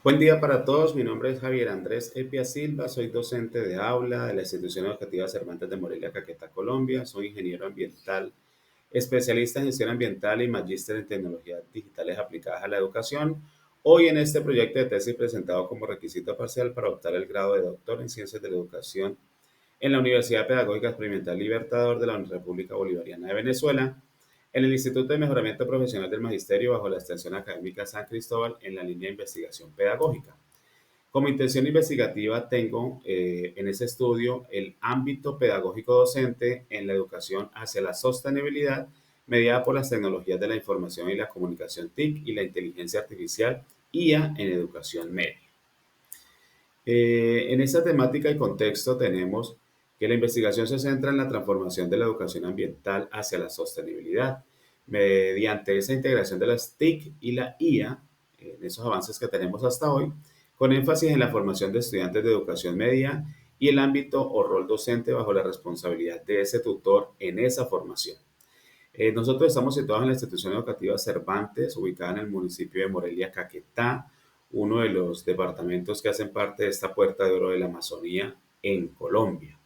Buen día para todos, mi nombre es Javier Andrés Epia Silva, soy docente de aula de la institución educativa Cervantes de Morelia, Caquetá, Colombia, soy ingeniero ambiental, especialista en gestión ambiental y magíster en tecnologías digitales aplicadas a la educación. Hoy en este proyecto de tesis presentado como requisito parcial para optar el grado de doctor en ciencias de la educación en la Universidad Pedagógica Experimental Libertador de la República Bolivariana de Venezuela, en el Instituto de Mejoramiento Profesional del Magisterio bajo la extensión académica San Cristóbal en la línea de investigación pedagógica. Como intención investigativa tengo en ese estudio el ámbito pedagógico docente en la educación hacia la sostenibilidad mediada por las tecnologías de la información y la comunicación TIC y la inteligencia artificial IA en educación media. En esta temática y contexto tenemos que la investigación se centra en la transformación de la educación ambiental hacia la sostenibilidad mediante esa integración de las TIC y la IA, en esos avances que tenemos hasta hoy, con énfasis en la formación de estudiantes de educación media y el ámbito o rol docente bajo la responsabilidad de ese tutor en esa formación. Nosotros estamos situados en la institución educativa Cervantes, ubicada en el municipio de Morelia, Caquetá, uno de los departamentos que hacen parte de esta puerta de oro de la Amazonía en Colombia.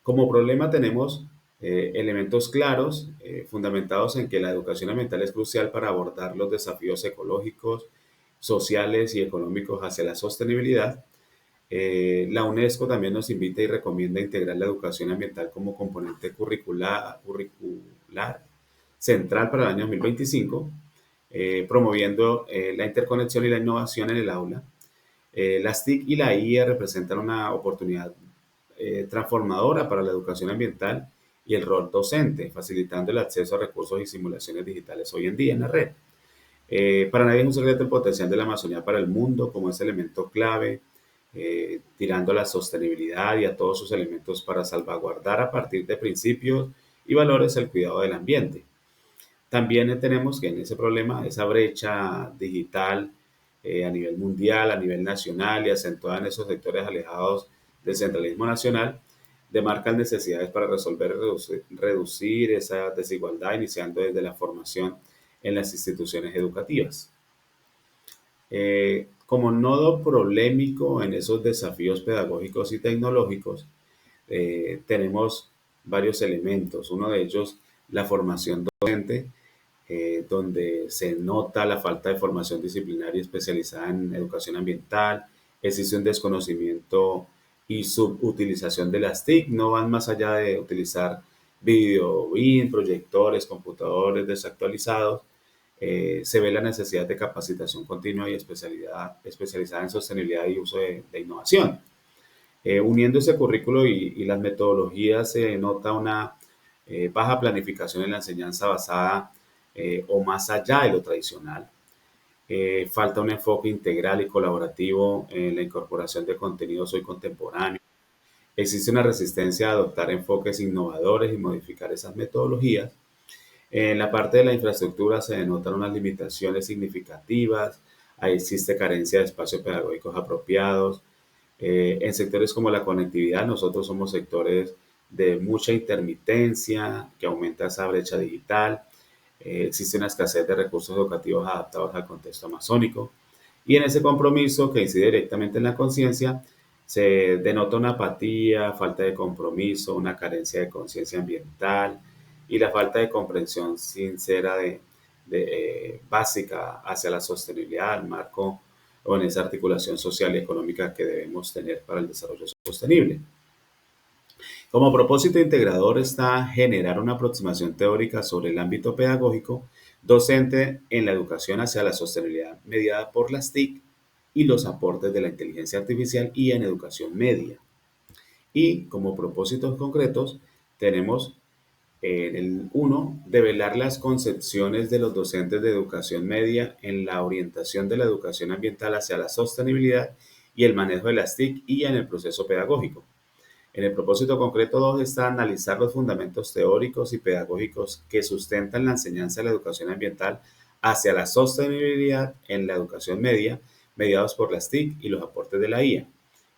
Como problema tenemos elementos claros, fundamentados en que la educación ambiental es crucial para abordar los desafíos ecológicos, sociales y económicos hacia la sostenibilidad. La UNESCO también nos invita y recomienda integrar la educación ambiental como componente curricular central para el año 2025, promoviendo la interconexión y la innovación en el aula. Las TIC y la IA representan una oportunidad transformadora para la educación ambiental y el rol docente, facilitando el acceso a recursos y simulaciones digitales hoy en día en la red. Para nadie es un secreto el potencial de la Amazonía para el mundo como ese elemento clave, tirando a la sostenibilidad y a todos sus elementos para salvaguardar a partir de principios y valores el cuidado del ambiente. También tenemos que en ese problema, esa brecha digital a nivel mundial, a nivel nacional y acentuada en esos sectores alejados del centralismo nacional, demarcan necesidades para resolver y reducir esa desigualdad, iniciando desde la formación en las instituciones educativas. Como nodo problemático en esos desafíos pedagógicos y tecnológicos, tenemos varios elementos. Uno de ellos, la formación docente, donde se nota la falta de formación disciplinaria especializada en educación ambiental, existe un desconocimiento y subutilización de las TIC, no van más allá de utilizar video, BIM, proyectores, computadores desactualizados. Se ve la necesidad de capacitación continua y especializada en sostenibilidad y uso de innovación. Uniendo ese currículo y las metodologías se nota una baja planificación en la enseñanza basada o más allá de lo tradicional. Falta un enfoque integral y colaborativo en la incorporación de contenidos hoy contemporáneos. Existe una resistencia a adoptar enfoques innovadores y modificar esas metodologías. En la parte de la infraestructura se denotan unas limitaciones significativas, ahí existe carencia de espacios pedagógicos apropiados. En sectores como la conectividad, nosotros somos sectores de mucha intermitencia, que aumenta esa brecha digital. Existe una escasez de recursos educativos adaptados al contexto amazónico. Y en ese compromiso que incide directamente en la conciencia, se denota una apatía, falta de compromiso, una carencia de conciencia ambiental y la falta de comprensión sincera básica hacia la sostenibilidad, al marco o en esa articulación social y económica que debemos tener para el desarrollo sostenible. Como propósito integrador está generar una aproximación teórica sobre el ámbito pedagógico docente en la educación hacia la sostenibilidad mediada por las TIC y los aportes de la inteligencia artificial y en educación media. Y como propósitos concretos tenemos en el 1, develar las concepciones de los docentes de educación media en la orientación de la educación ambiental hacia la sostenibilidad y el manejo de las TIC y en el proceso pedagógico. En el propósito concreto 2 está analizar los fundamentos teóricos y pedagógicos que sustentan la enseñanza de la educación ambiental hacia la sostenibilidad en la educación media, mediados por las TIC y los aportes de la IA.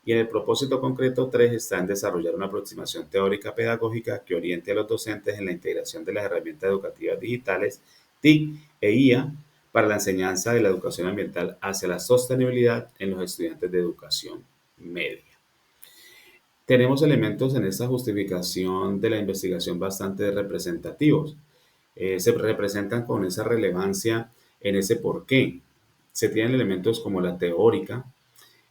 Y en el propósito concreto 3 está en desarrollar una aproximación teórica pedagógica que oriente a los docentes en la integración de las herramientas educativas digitales, TIC e IA, para la enseñanza de la educación ambiental hacia la sostenibilidad en los estudiantes de educación media. Tenemos elementos en esta justificación de la investigación bastante representativos. Se representan con esa relevancia en ese por qué. Se tienen elementos como la teórica,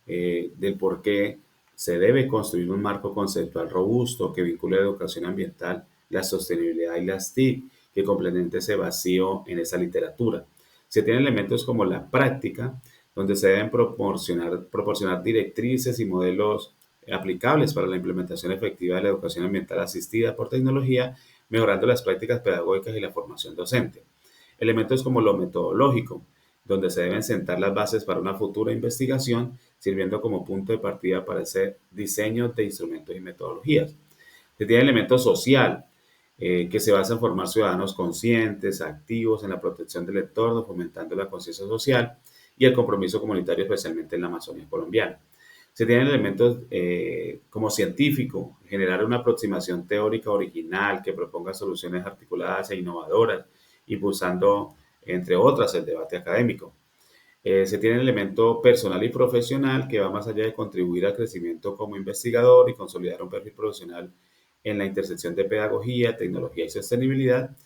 del por qué se debe construir un marco conceptual robusto que vincule la educación ambiental, la sostenibilidad y las TIC, que complemente ese vacío en esa literatura. Se tienen elementos como la práctica, donde se deben proporcionar directrices y modelos aplicables para la implementación efectiva de la educación ambiental asistida por tecnología, mejorando las prácticas pedagógicas y la formación docente. Elementos como lo metodológico, donde se deben sentar las bases para una futura investigación, sirviendo como punto de partida para ese diseño de instrumentos y metodologías. Se tiene elemento social, que se basa en formar ciudadanos conscientes, activos en la protección del entorno, fomentando la conciencia social y el compromiso comunitario, especialmente en la Amazonía colombiana. Se tienen elementos como científico, generar una aproximación teórica original que proponga soluciones articuladas e innovadoras, impulsando, entre otras, el debate académico. Se tiene el elemento personal y profesional que va más allá de contribuir al crecimiento como investigador y consolidar un perfil profesional en la intersección de pedagogía, tecnología y sostenibilidad.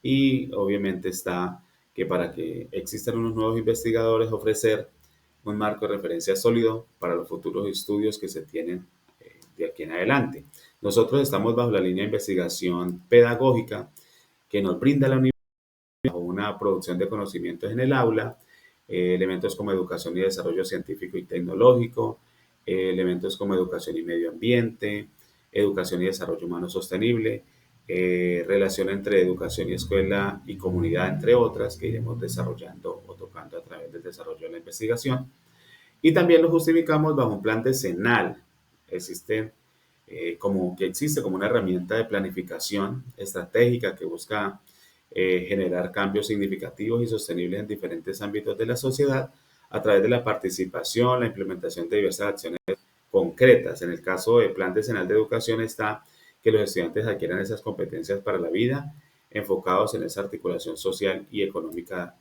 Y obviamente está que para que existan unos nuevos investigadores, ofrecer un marco de referencia sólido para los futuros estudios que se tienen de aquí en adelante. Nosotros estamos bajo la línea de investigación pedagógica que nos brinda la universidad, una producción de conocimientos en el aula, elementos como educación y desarrollo científico y tecnológico, elementos como educación y medio ambiente, educación y desarrollo humano sostenible, relación entre educación y escuela y comunidad, entre otras, que iremos desarrollando o tocando a través del desarrollo de la investigación. Y también lo justificamos bajo un plan decenal. Existe existe como una herramienta de planificación estratégica que busca generar cambios significativos y sostenibles en diferentes ámbitos de la sociedad a través de la participación, la implementación de diversas acciones concretas. En el caso del Plan Decenal de Educación está que los estudiantes adquieran esas competencias para la vida, enfocados en esa articulación social y económica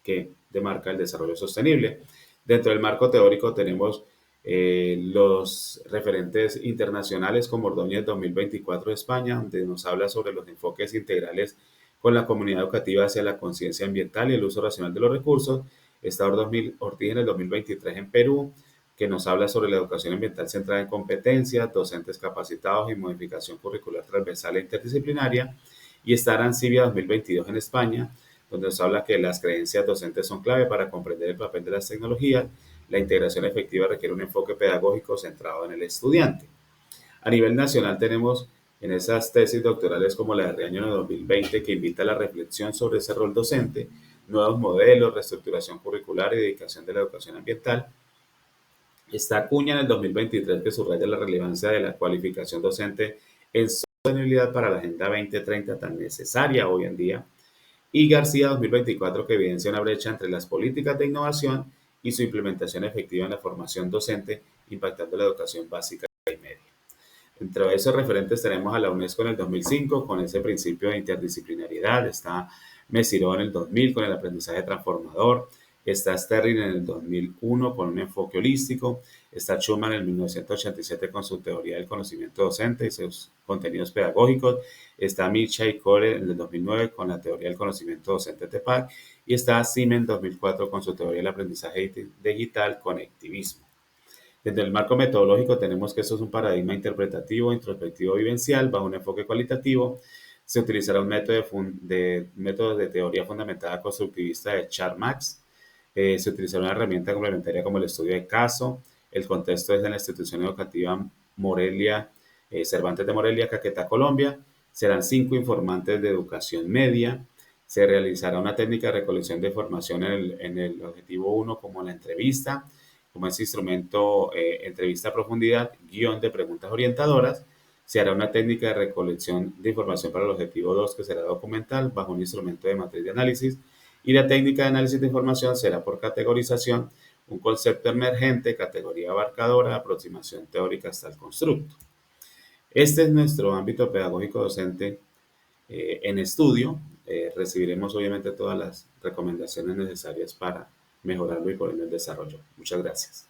que demarca el desarrollo sostenible. Dentro del marco teórico tenemos los referentes internacionales como Ordóñez 2024 de España, donde nos habla sobre los enfoques integrales con la comunidad educativa hacia la conciencia ambiental y el uso racional de los recursos. Está Ortiz en el 2023 en Perú, que nos habla sobre la educación ambiental centrada en competencias, docentes capacitados y modificación curricular transversal e interdisciplinaria. Y está Arancibia 2022 en España, donde nos habla que las creencias docentes son clave para comprender el papel de las tecnologías. La integración efectiva requiere un enfoque pedagógico centrado en el estudiante. A nivel nacional tenemos en esas tesis doctorales como la de Riaño en 2020, que invita a la reflexión sobre ese rol docente, nuevos modelos, reestructuración curricular y dedicación de la educación ambiental. Está Acuña en el 2023, que subraya la relevancia de la cualificación docente en sostenibilidad para la Agenda 2030 tan necesaria hoy en día. Y García 2024, que evidencia una brecha entre las políticas de innovación y su implementación efectiva en la formación docente, impactando la educación básica y media. Entre esos referentes tenemos a la UNESCO en el 2005 con ese principio de interdisciplinariedad, está Messiró en el 2000 con el aprendizaje transformador, está Sterling en el 2001 con un enfoque holístico, está Schumann en el 1987 con su teoría del conocimiento docente y sus contenidos pedagógicos, está Micha y Cole en el 2009 con la teoría del conocimiento docente TEPAC y está Siemens en 2004 con su teoría del aprendizaje digital conectivismo. Desde el marco metodológico tenemos que esto es un paradigma interpretativo, introspectivo, vivencial, bajo un enfoque cualitativo. Se utilizará un método de teoría fundamentada constructivista de Charles. Se utilizará una herramienta complementaria como el estudio de caso. El contexto es en la institución educativa Morelia, Cervantes de Morelia, Caquetá, Colombia. Serán 5 informantes de educación media. Se realizará una técnica de recolección de información en el objetivo 1 como la entrevista, como ese instrumento entrevista a profundidad, guión de preguntas orientadoras. Se hará una técnica de recolección de información para el objetivo 2, que será documental, bajo un instrumento de matriz de análisis. Y la técnica de análisis de información será por categorización, un concepto emergente, categoría abarcadora, aproximación teórica hasta el constructo. Este es nuestro ámbito pedagógico docente en estudio. recibiremos obviamente todas las recomendaciones necesarias para mejorarlo y ponerlo en desarrollo. Muchas gracias.